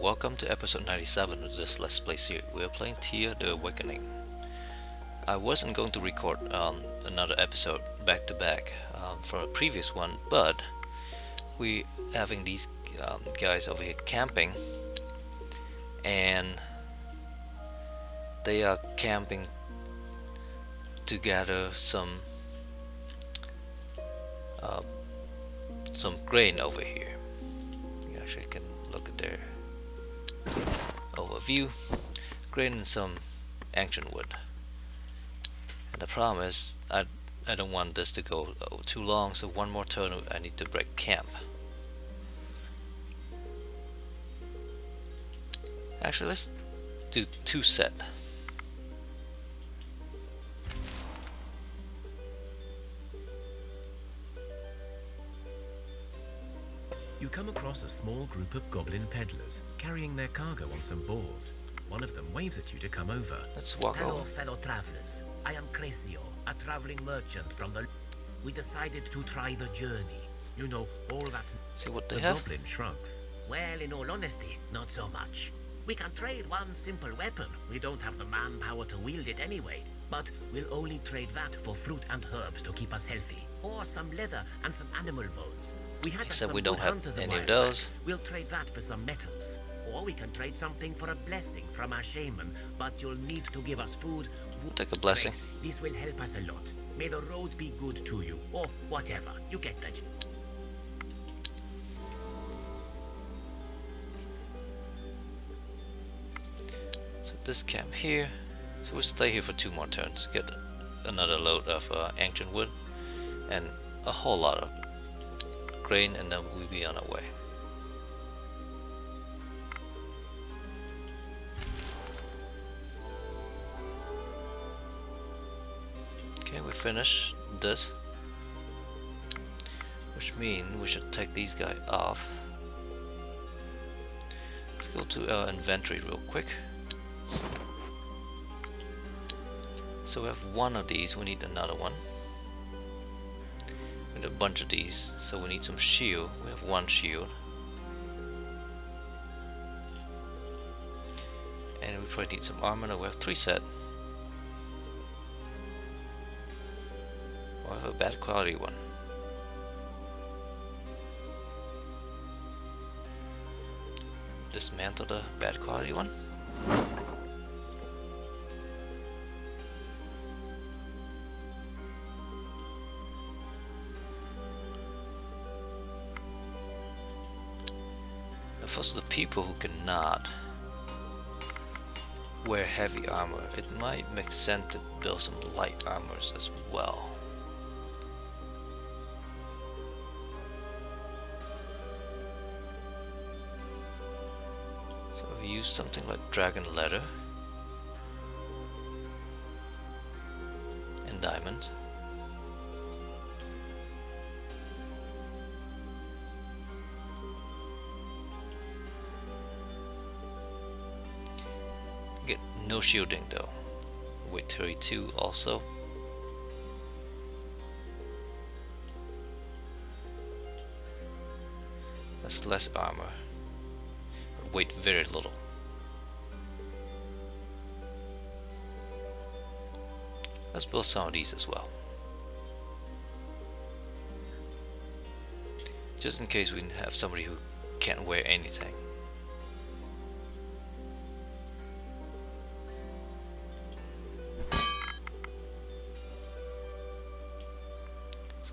welcome to episode 97 of this Let's Play series. We are playing Thea the Awakening. I wasn't going to record another episode back to back for a previous one, but we having these guys over here camping, and they are camping to gather some grain over here. You actually can look at their overview. Grain and some ancient wood. And the problem is, I don't want this to go too long, so one more turn I need to break camp. Actually, let's do 2 set. You come across a small group of goblin peddlers carrying their cargo on some boars. One of them waves at you to come over. Let's walk Hello, over. fellow travelers. I am Cresio, a traveling merchant from the... We decided to try the journey. You know, all that... See what they The have. goblin shrugs. Well, in all honesty, not so much. We can trade one simple weapon. We don't have the manpower to wield it anyway. But we'll only trade that for fruit and herbs to keep us healthy. Or some leather and some animal bones. We had Except some we don't good have hunters a any while of those. back. We'll trade that for some metals. Or we can trade something for a blessing from our shaman. But you'll need to give us food. Take a blessing. Great. This will help us a lot. May the road be good to you. Or whatever. You get that. So this camp here. So we'll stay here for 2 more turns. Get another load of ancient wood and a whole lot of grain, and then we'll be on our way. Okay, we finished this, which means we should take these guys off. Let's go to our inventory real quick. So we have one of these, we need another one. We need a bunch of these, so we need some shield. We have 1 shield. And we probably need some armor. Now we have 3 set. We have a bad quality one. Dismantle the bad quality one. For the people who cannot wear heavy armor, it might make sense to build some light armors as well. So we use something like dragon leather and diamonds. Get no shielding though. Weight 32 also. That's less armor. But weight very little. Let's build some of these as well. Just in case we have somebody who can't wear anything.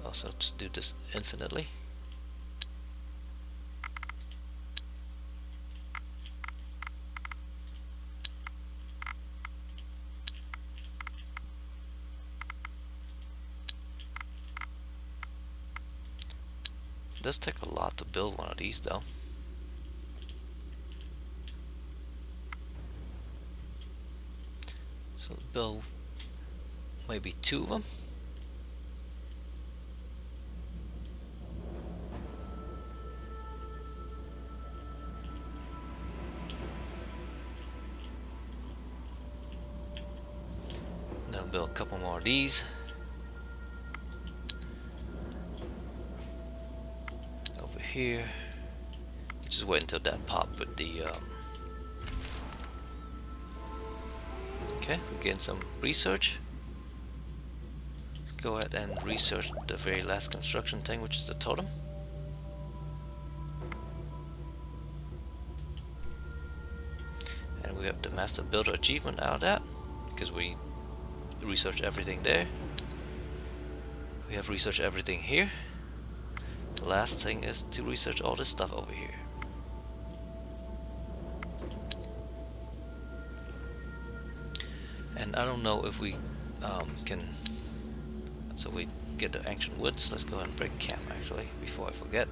Also, just do this infinitely. It does take a lot to build one of these though. So build maybe 2 of them. Build a couple more of these. Over here. Just wait until that pop with the Okay, we gain some research. Let's go ahead and research the very last construction thing, which is the totem. And we have the Master Builder achievement out of that, because we researched everything there. We have researched everything here. The last thing is to research all this stuff over here. And I don't know if we can... So we get the ancient woods. Let's go ahead and break camp actually, before I forget.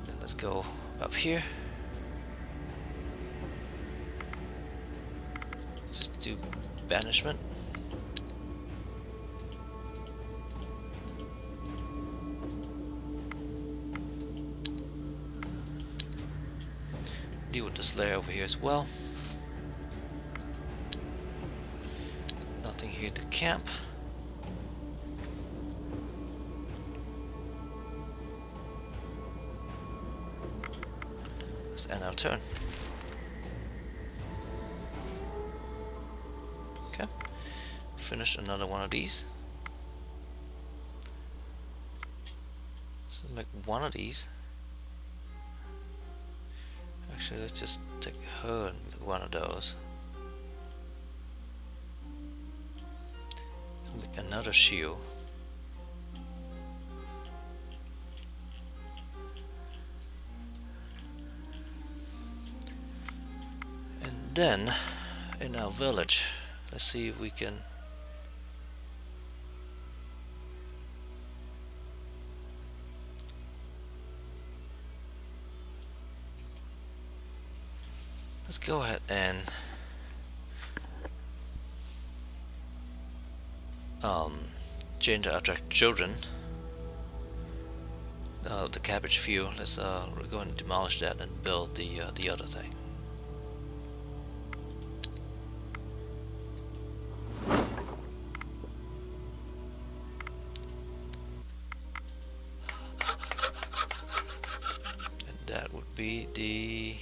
Then let's go up here. Just do banishment. Deal with this layer over here as well. Nothing here to camp. Let's end our turn. Okay, finished another one of these. So make one of these. Actually, let's just take her and make one of those. Let's make another shield. And then, in our village, let's see if we can... Let's go ahead and change to attract children. The cabbage field. Let's we're going to demolish that and build the other thing. And that would be the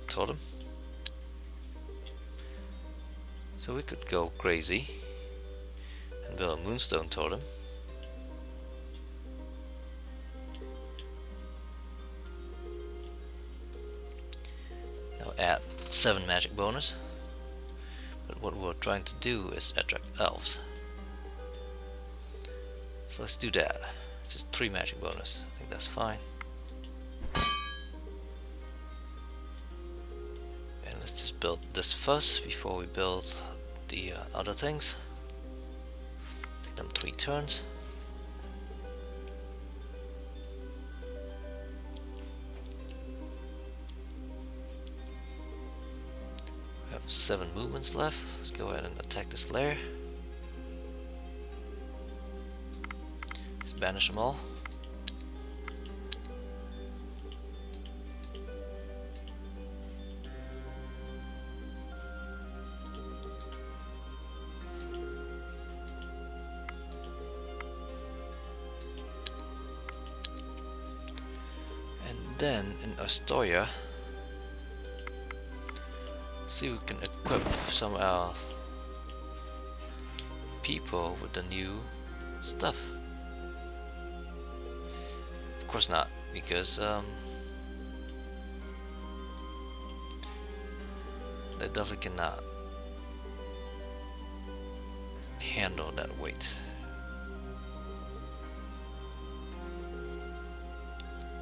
totem. So we could go crazy and build a moonstone totem. Now add 7 magic bonus. But what we're trying to do is attract elves. So let's do that. Just 3 magic bonus. I think that's fine. Let's just build this first before we build the other things. Take them 3 turns. We have 7 movements left. Let's go ahead and attack this layer. Let's banish them all. Then in Astoria, see if we can equip some of our people with the new stuff. Of course not, because they definitely cannot handle that weight.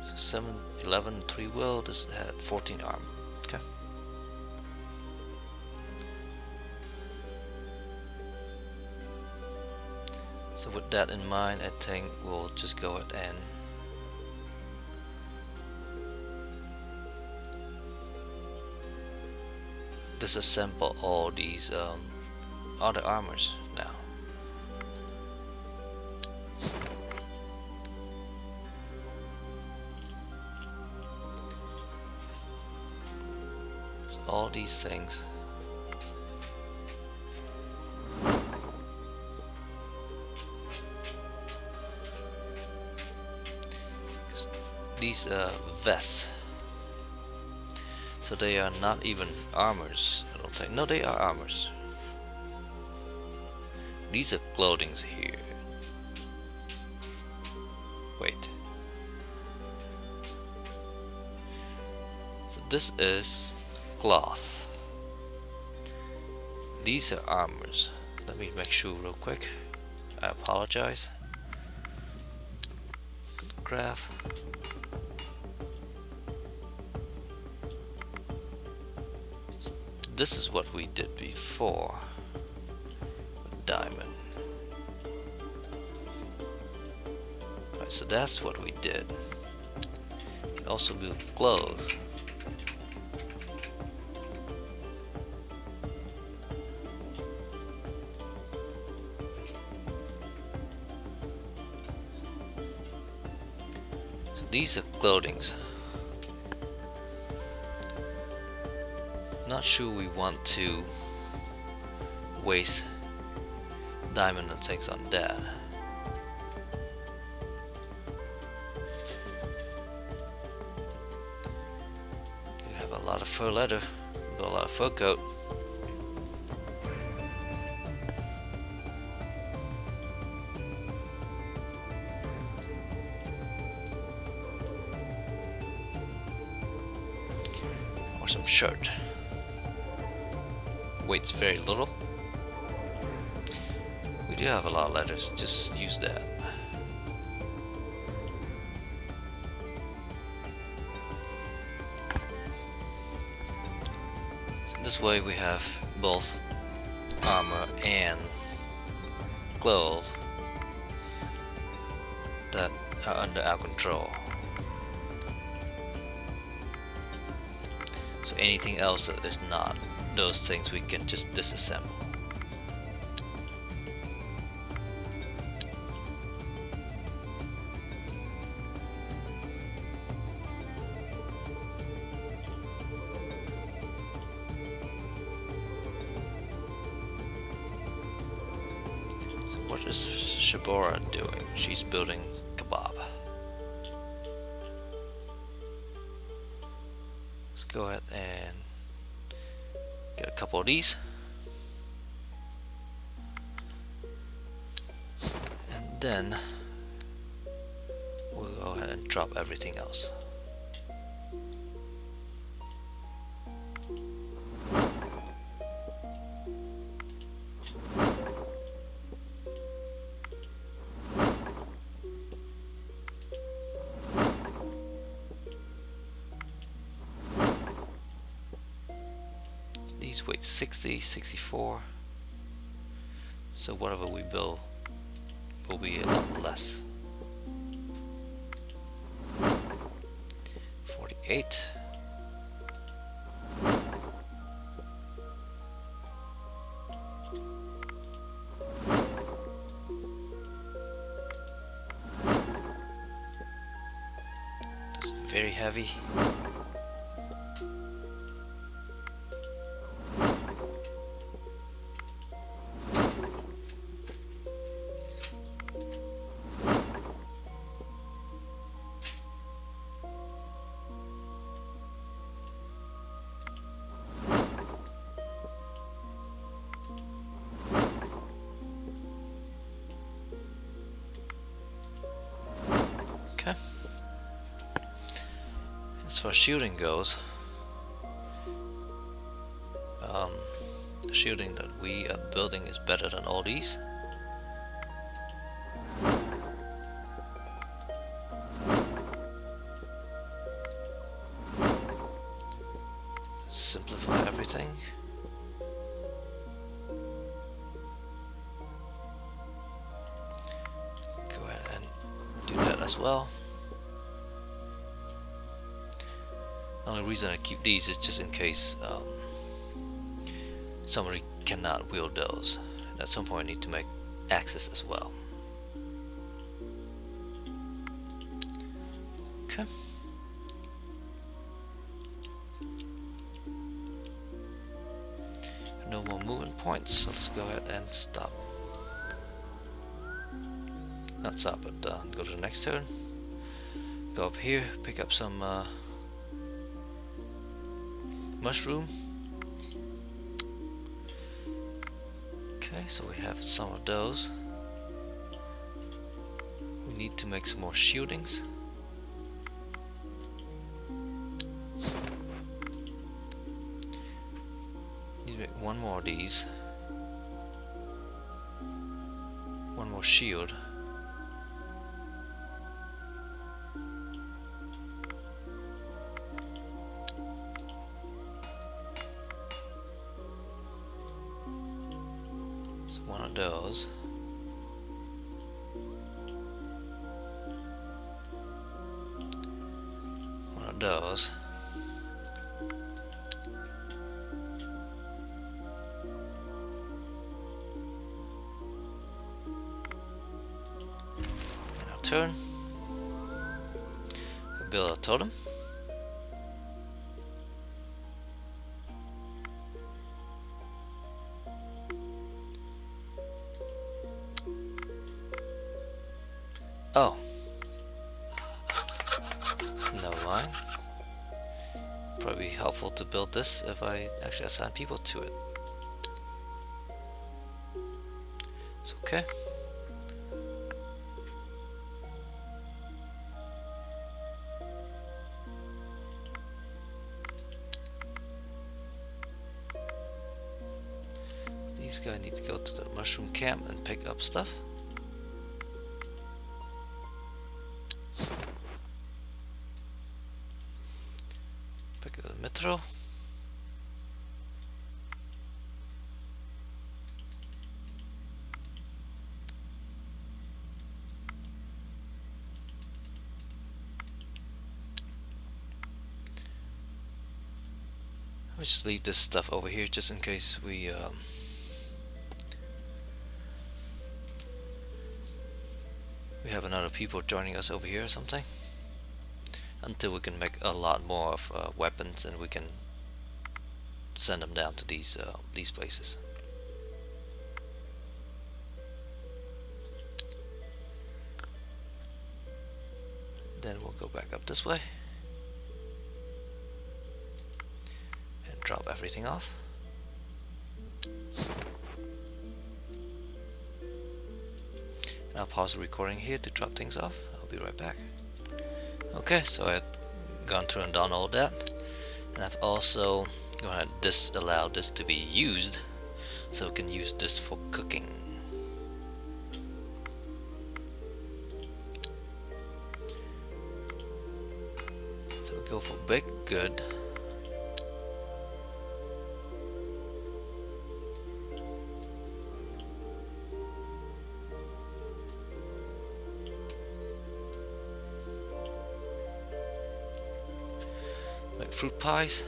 So 7, 11, 3 will. This had 14 armor. Okay. So with that in mind, I think we'll just go ahead and disassemble all these other armors now. All these things these vests. So they are not even armors, I don't think. No, they are armors. These are clothings here. Wait. So this is cloth. These are armors. Let me make sure real quick. I apologize. Craft. So this is what we did before. Diamond. Right, so that's what we did. We also build clothes. So these are clothings. Not sure we want to waste diamond and things on that. You have a lot of fur leather, a lot of fur coat. Or some shirt. Weights very little. We do have a lot of letters, just use that. So this way we have both armor and clothes that are under our control. So anything else that is not those things we can just disassemble. What is Shabora doing? She's building kebab. Let's go ahead and get a couple of these. And then we'll go ahead and drop everything else. These weight 60, 64. So whatever we build will be a lot less. 48. That's very heavy. Okay. As far as shooting goes, the shooting that we are building is better than all these. Simplify everything. Go ahead and do that as well. The only reason I keep these is just in case somebody cannot wield those. And at some point I need to make axes as well. Okay. No more movement points, so let's go ahead and stop. Not stop, but go to the next turn. Go up here, pick up some mushroom. Okay, so we have some of those. We need to make some more shieldings. Need to make one more of these. One more shield. So one of those. One of those. And our turn. We'll build a totem. Oh. Never mind. Probably helpful to build this if I actually assign people to it. It's okay. These guys need to go to the mushroom camp and pick up stuff. Pick up the metro. I'll just leave this stuff over here just in case we have another people joining us over here or something. Until we can make a lot more of weapons and we can send them down to these places. Then we'll go back up this way and drop everything off. And I'll pause the recording here to drop things off. I'll be right back. Okay, so I've gone through and done all that, and I've also gonna disallow this to be used, so we can use this for cooking. So we go for big good. Make fruit pies.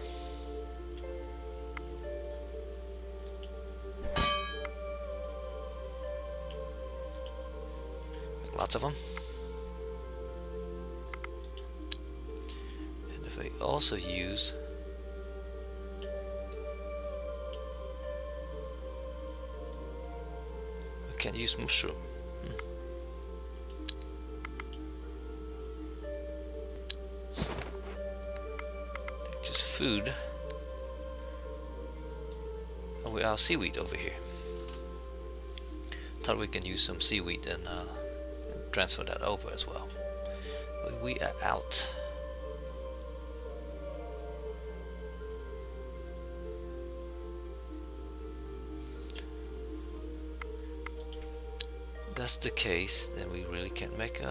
Make lots of them. And if I also use I can't use mushroom. Food. Oh, we have seaweed over here. Thought we can use some seaweed and transfer that over as well. But we are out. If that's the case, then we really can't make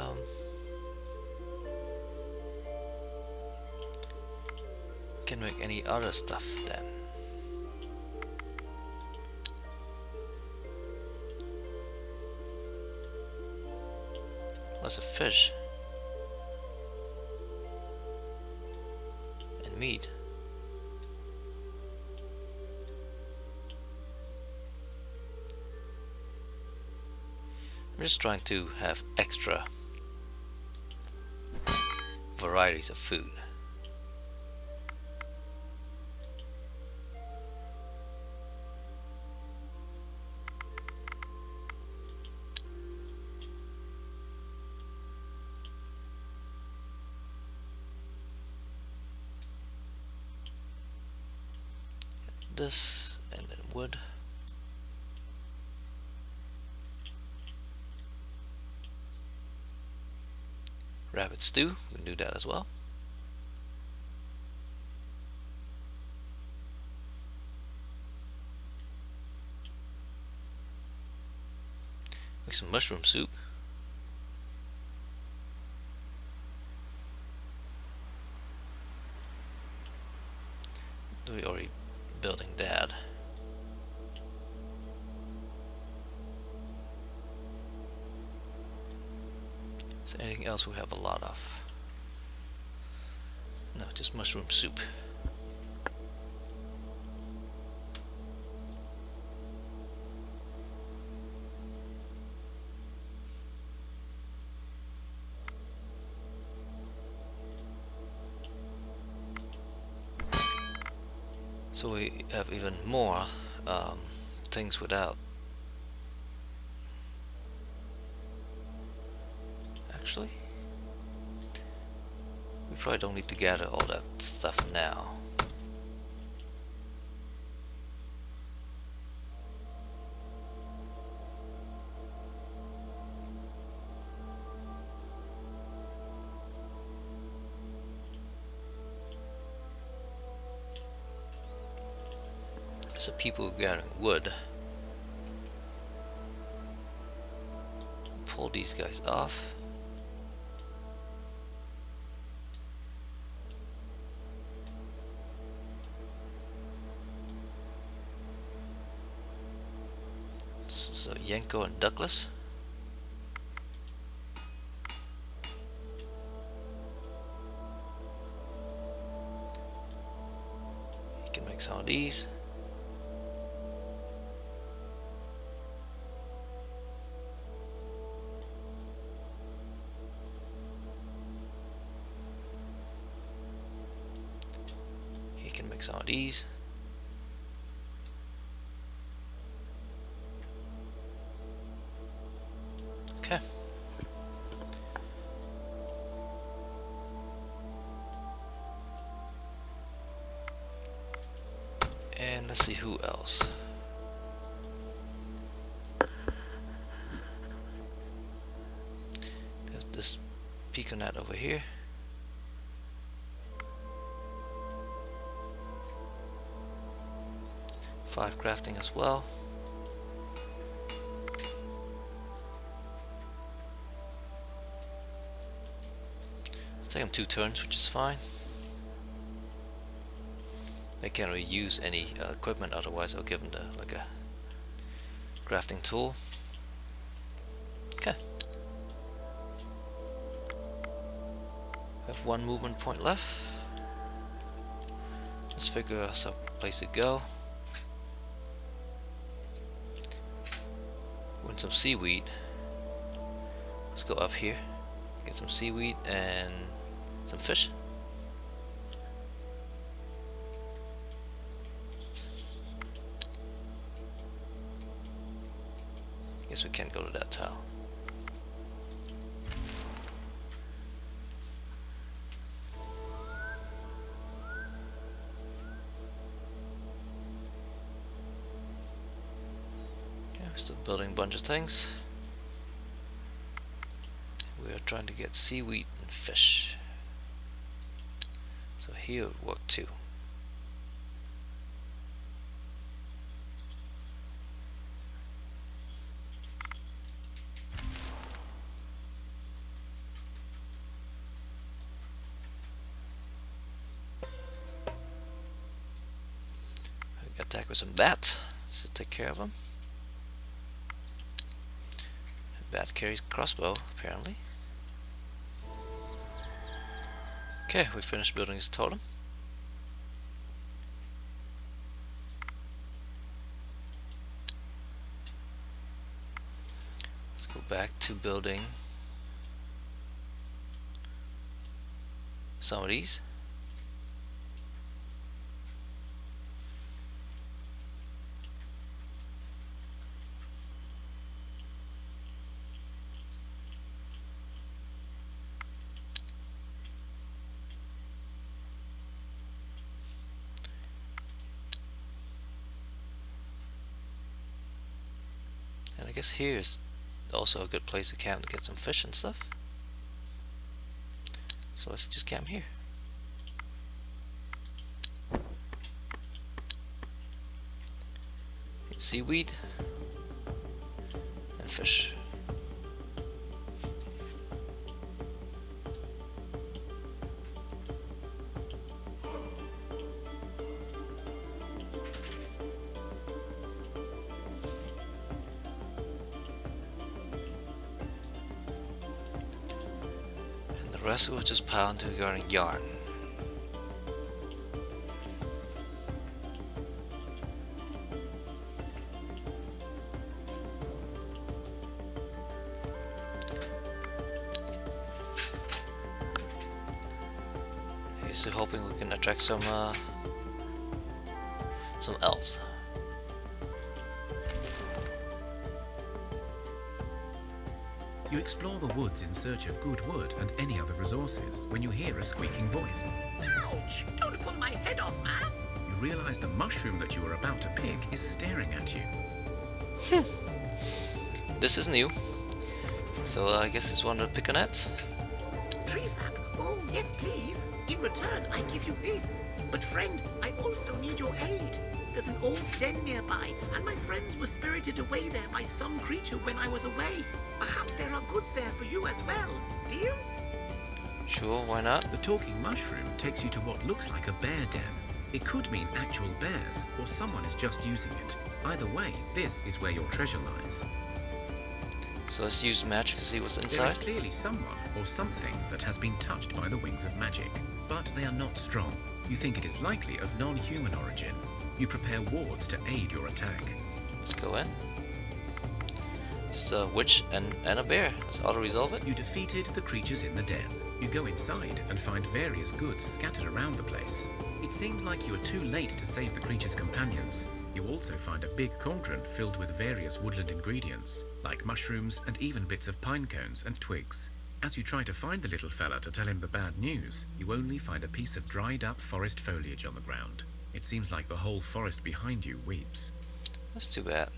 can make any other stuff then. Lots of fish and meat. I'm just trying to have extra varieties of food. this, and then wood. Rabbit stew, we can do that as well. Make some mushroom soup. We already building that. Is there anything else we have a lot of? No, just mushroom soup. So we have even more things without. Actually, we probably don't need to gather all that stuff now. So people gathering wood. Pull these guys off. So Yanko and Douglas. You can make some of these. He can make some of these. Okay. And let's see who else. There's this pecanut over here. Five crafting as well. Let's take them 2 turns, which is fine. They can't really use any equipment, otherwise I'll give them like a crafting tool. Okay. We have 1 movement point left. Let's figure out some place to go. Want some seaweed. Let's go up here. Get some seaweed and some fish. Guess we can't go to that tile. Yeah, we're still building a bunch of things. We are trying to get seaweed and fish. So here would work too. Attack with some bats, so take care of them. Bat carries crossbow, apparently. Okay, we finished building his totem. Let's go back to building some of these. guess here's also a good place to camp to get some fish and stuff. So let's just camp here. Seaweed and fish. And the rest will just pile into your yarn. So hoping we can attract some elves. You explore the woods in search of good wood and any other resources when you hear a squeaking voice. Ouch! Don't pull my head off, man! You realize the mushroom that you are about to pick is staring at you. This is new, so I guess it's one of the piconets. Tree sap? Oh, yes, please. In return, I give you this. But friend, I also need your aid. There's an old den nearby, and my friends were spirited away there by some creature when I was away. Perhaps there are goods there for you as well. Deal? Sure, why not? The talking mushroom takes you to what looks like a bear den. It could mean actual bears, or someone is just using it. Either way, this is where your treasure lies. So let's use magic to see what's There inside. is clearly someone or something that has been touched by the wings of magic, but they are not strong. You think it is likely of non-human origin. You prepare wards to aid your attack. Let's go in. It's a witch and a bear. Let's auto-resolve it. You defeated the creatures in the den. You go inside and find various goods scattered around the place. It seemed like you were too late to save the creature's companions. You also find a big cauldron filled with various woodland ingredients, like mushrooms and even bits of pine cones and twigs. As you try to find the little fella to tell him the bad news, you only find a piece of dried up forest foliage on the ground. It seems like the whole forest behind you weeps. That's too bad.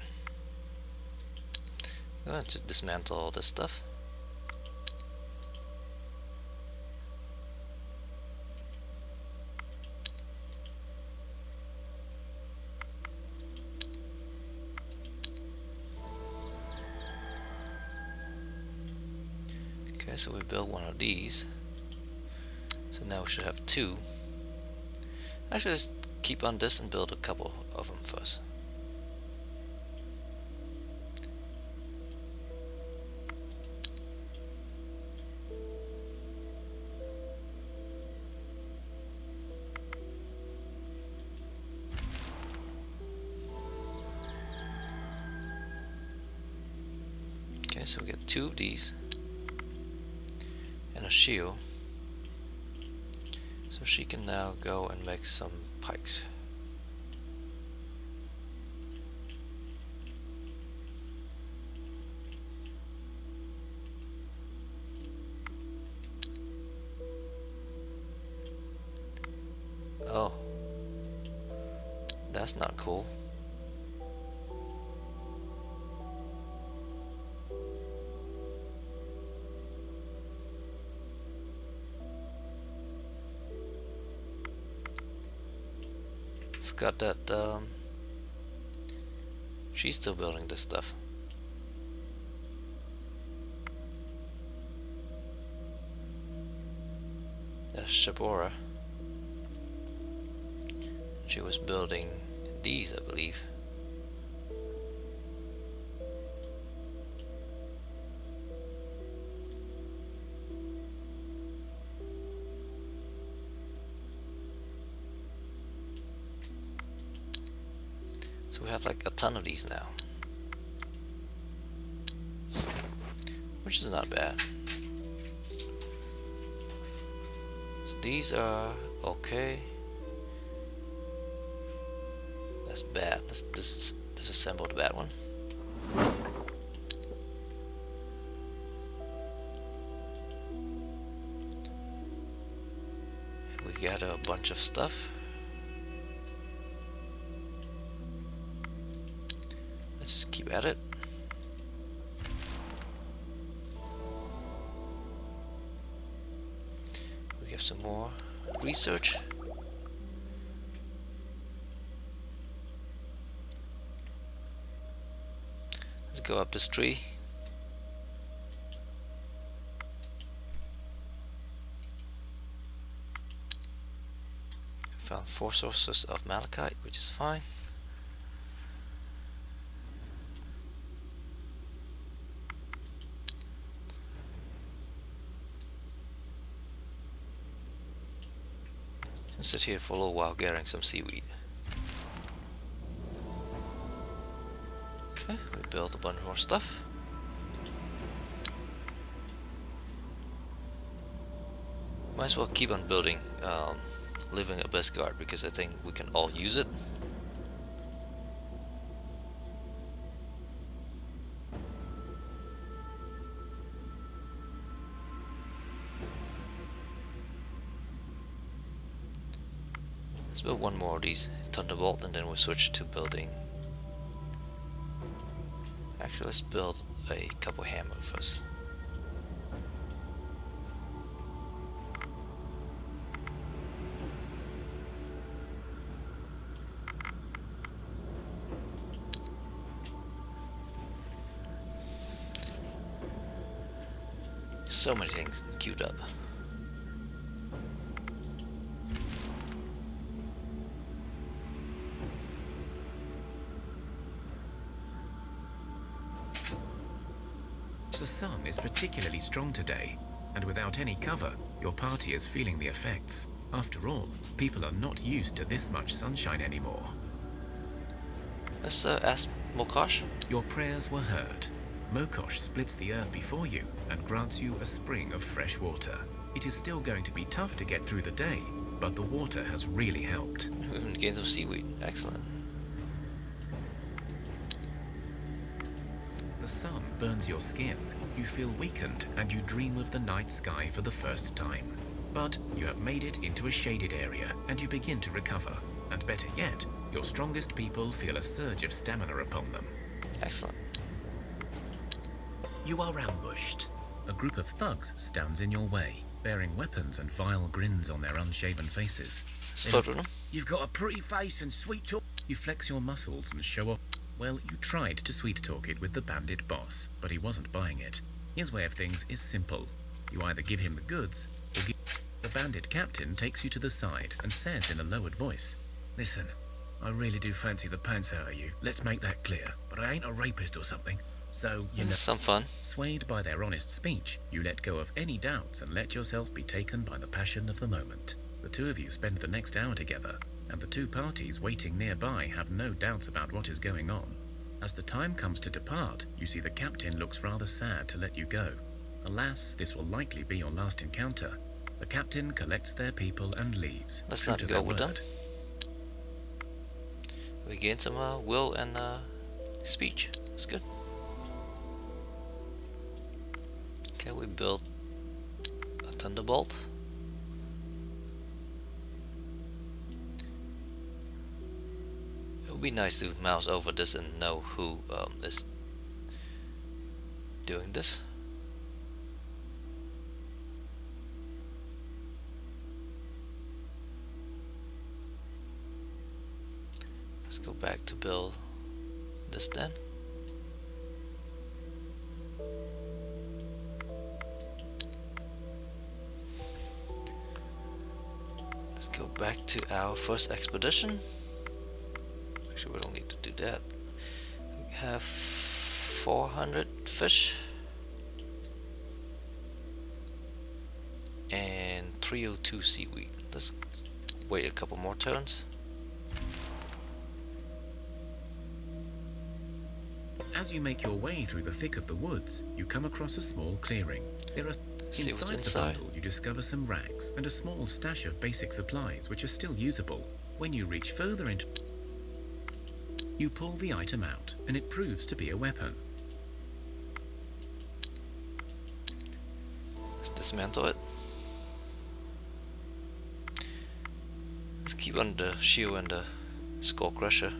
I'm gonna just dismantle all this stuff. Okay, so we built one of these. So now we should have two. Actually, let's keep on this and build a couple of them first. Okay, so we get two of these and a shield. So she can now go and make some pikes. Oh, that's not cool. Forgot that she's still building this stuff. That's Shabora. She was building these, I believe. So we have like a ton of these now, which is not bad. So these are okay. That's bad. Let's disassemble the bad one. And we got a bunch of stuff. Let's just keep at it. more research. Let's go up this tree. Found 4 sources of malachite, which is fine. And sit here for a little while gathering some seaweed. Okay, we built a bunch more stuff. Might as well keep on building living abyss guard, because I think we can all use it. Let's build one more of these thunderbolt, and then we'll switch to building. Actually, let's build a couple hammer first. So many things queued up. The sun is particularly strong today, and without any cover, your party is feeling the effects. After all, people are not used to this much sunshine anymore. Let's ask Mokosh. Your prayers were heard. Mokosh splits the earth before you and grants you a spring of fresh water. It is still going to be tough to get through the day, but the water has really helped. We even gained some seaweed. Excellent. The sun burns your skin, you feel weakened, and you dream of the night sky for the first time. But you have made it into a shaded area, and you begin to recover. And better yet, your strongest people feel a surge of stamina upon them. Excellent. You are ambushed. A group of thugs stands in your way, bearing weapons and vile grins on their unshaven faces. Let's flirt with them. You've got a pretty face and sweet talk. You flex your muscles and show off. Well, you tried to sweet-talk it with the bandit boss, but he wasn't buying it. His way of things is simple. You either give him the goods, or give... The bandit captain takes you to the side and says in a lowered voice, "Listen, I really do fancy the pants out of you. Let's make that clear. But I ain't a rapist or something. So, you know..." Some fun. Swayed by their honest speech, you let go of any doubts and let yourself be taken by the passion of the moment. The two of you spend the next hour together, and the two parties waiting nearby have no doubts about what is going on. As the time comes to depart, you see the captain looks rather sad to let you go. Alas, this will likely be your last encounter. The captain collects their people and leaves. Let's true not to go their with them. word. We gained some will and speech. That's good. Okay, we built a thunderbolt. It would be nice to mouse over this and know who is doing this. Let's go back to build this then. Let's go back to our first expedition. Actually, we don't need to do that. We have 400 fish and 302 seaweed. Let's wait a couple more turns. As you make your way through the thick of the woods, you come across a small clearing. There are See what's inside the inside. bundle, you discover some rags and a small stash of basic supplies which are still usable. When you reach further into, you pull the item out, and it proves to be a weapon. Let's dismantle it. Let's keep on the shield and the skull crusher.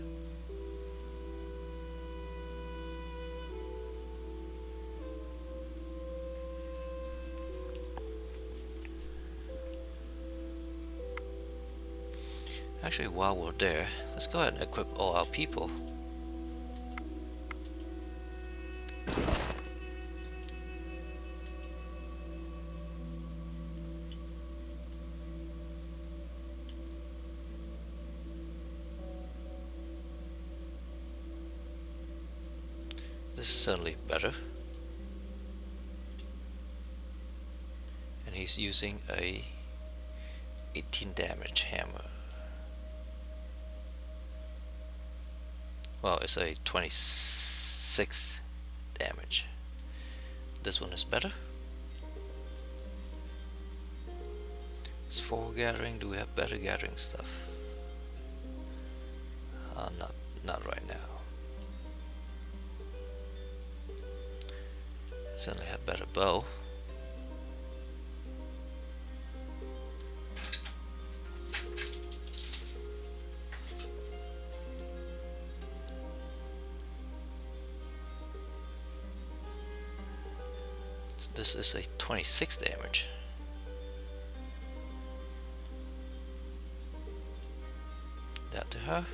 Actually, while we're there, let's go ahead and equip all our people. This is certainly better. And he's using a 18 damage hammer. Well, it's a 26 damage. This one is better. It's 4 gathering. Do we have better gathering stuff? Not right now. Certainly have better bow. So this is a 26 damage. That to her.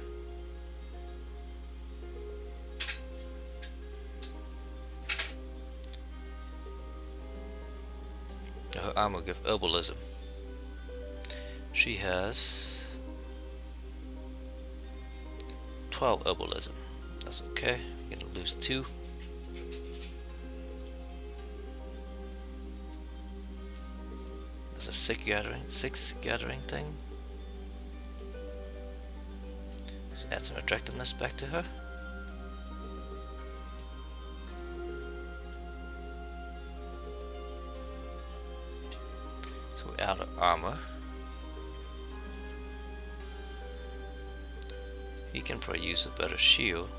Her armor give herbalism. She has 12 herbalism. That's okay. We're gonna lose 2. That's a 6 gathering thing. Let's add some attractiveness back to her. So we're out of armor. He can probably use a better shield.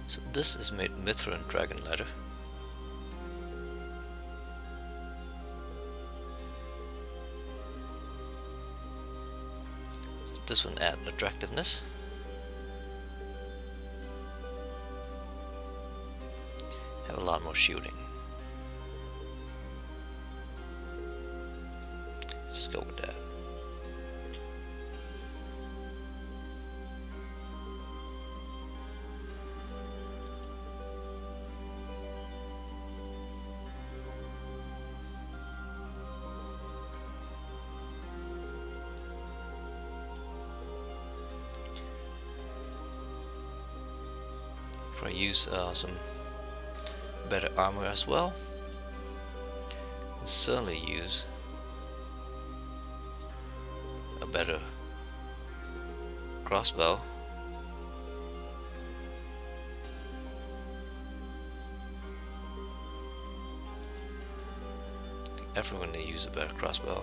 So this is made Mithrin dragon leather. So this one add attractiveness. Have a lot more shooting. Let's just go with that. If I use some better armor as well, and certainly use a better crossbow. I think everyone needs to use a better crossbow.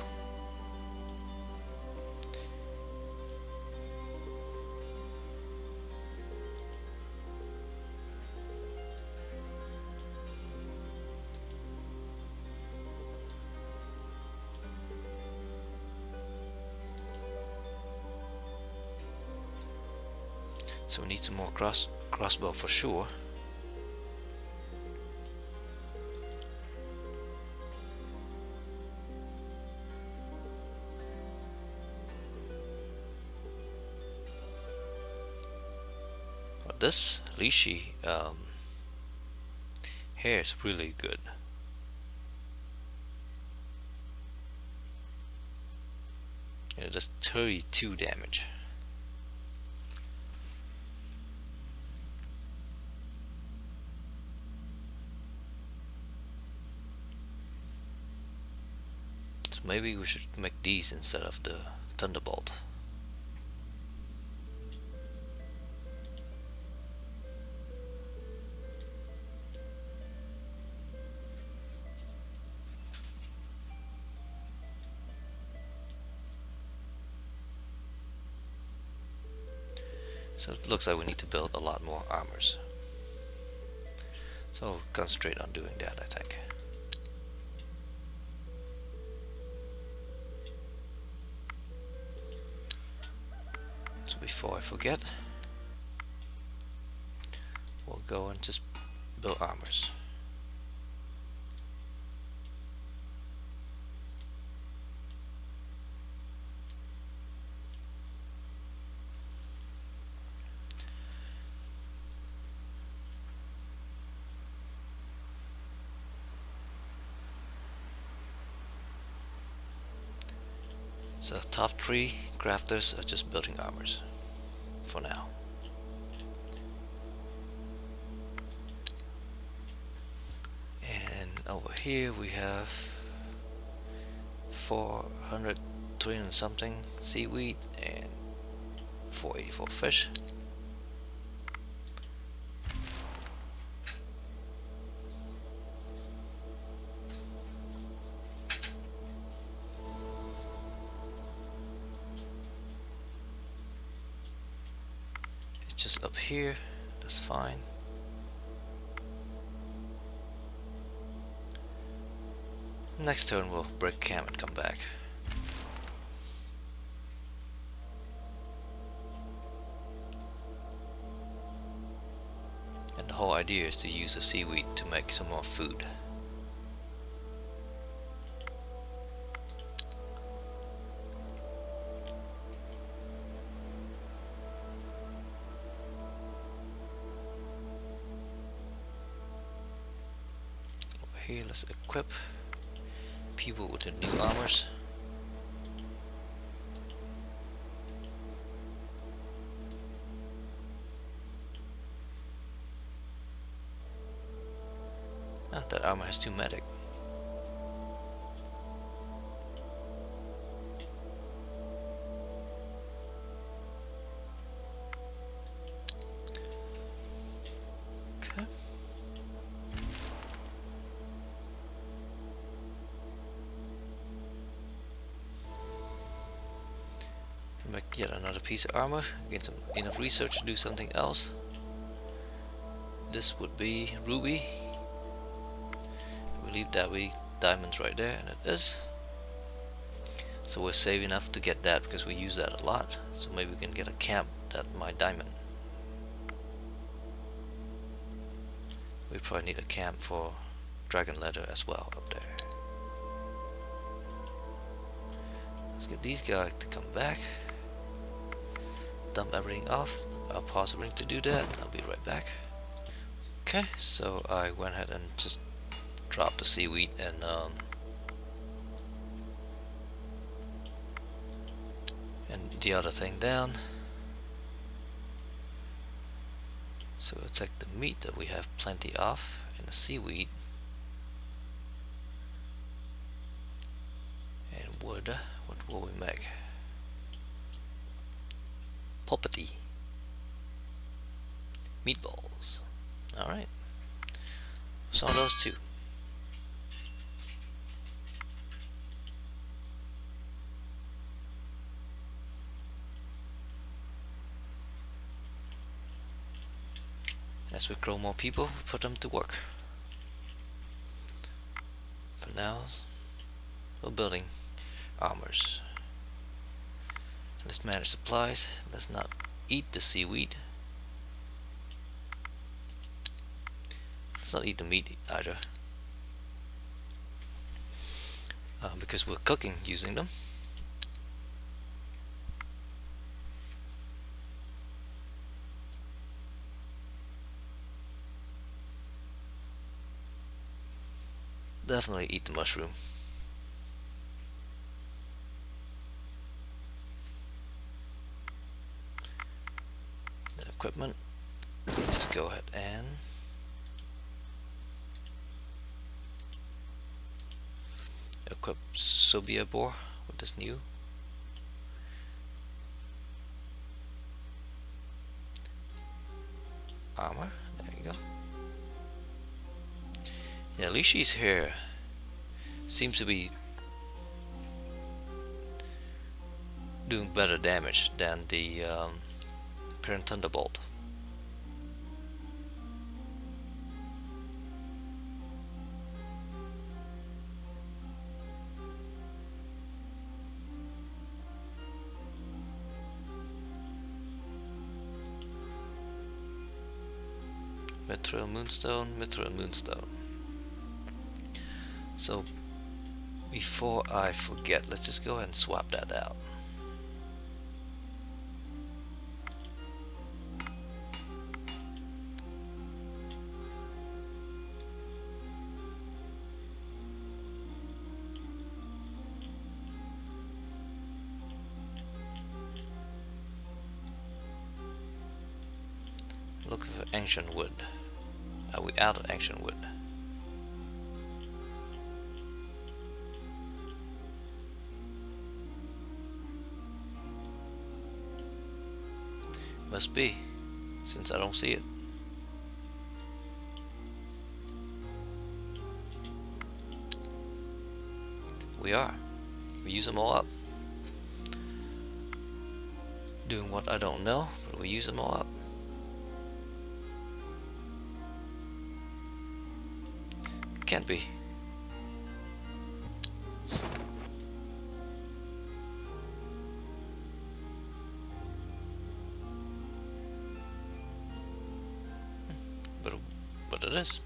So we need some more crossbow for sure. But this Lishi hair is really good. And it does 32 damage. Maybe we should make these instead of the Thunderbolt. So it looks like we need to build a lot more armors. So concentrate on doing that, I think. So before I forget, we'll go and just build armors. So top 3 crafters are just building armors for now. And over here we have 420 and something seaweed and 484 fish. It's just up here, that's fine. Next turn we'll break camp and come back. And the whole idea is to use the seaweed to make some more food. Over here, let's equip people with the new armors. Ah, that armor has 2 medic. Okay. Make yet another piece of armor, get some enough research to do something else. This would be ruby. We leave that way diamonds right there, and it is. So we're safe enough to get that because we use that a lot. So maybe we can get a camp that my diamond. We probably need a camp for dragon leather as well up there. Let's get these guys to come back. Dump everything off. I'll pause the ring to do that. I'll be right back. Okay, so I went ahead and just dropped the seaweed and the other thing down. So we'll take the meat that we have plenty of and the seaweed and wood. What will we make? Pulpity. Meatballs. Alright. Some of those too. As we grow more people, we put them to work. For now, we're building armors. Let's manage supplies. Let's not eat the seaweed. Let's not eat the meat either. Because we're cooking using them. Definitely eat the mushroom. Then equipment. Let's just go ahead and equip Sobia Boar with this new armor. There you go. Yeah, Lishi's hair seems to be doing better damage than the Parent Thunderbolt. Mithril Moonstone, Mithril Moonstone. So before I forget, let's just go ahead and swap that out. Looking for ancient wood. Are we out of ancient wood? Must be, since I don't see it. We are. We use them all up. Doing what I don't know, but we use them all up. Can't be. But it is.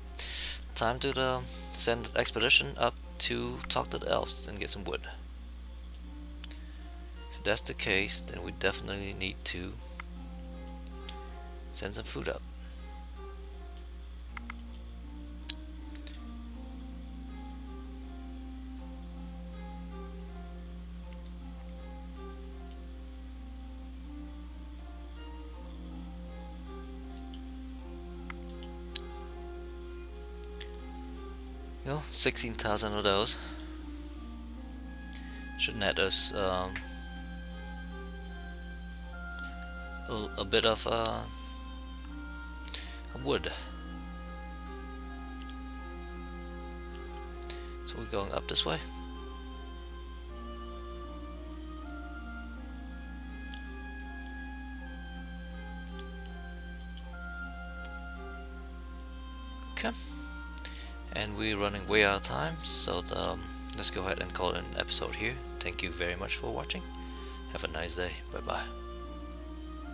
Time to send an expedition up to talk to the elves and get some wood. If that's the case, then we definitely need to send some food up. You know, 16,000 of those should net us a bit of wood. So we're going up this way. Okay. And we're running way out of time, so let's go ahead and call it an episode here. Thank you very much for watching. Have a nice day. Bye bye.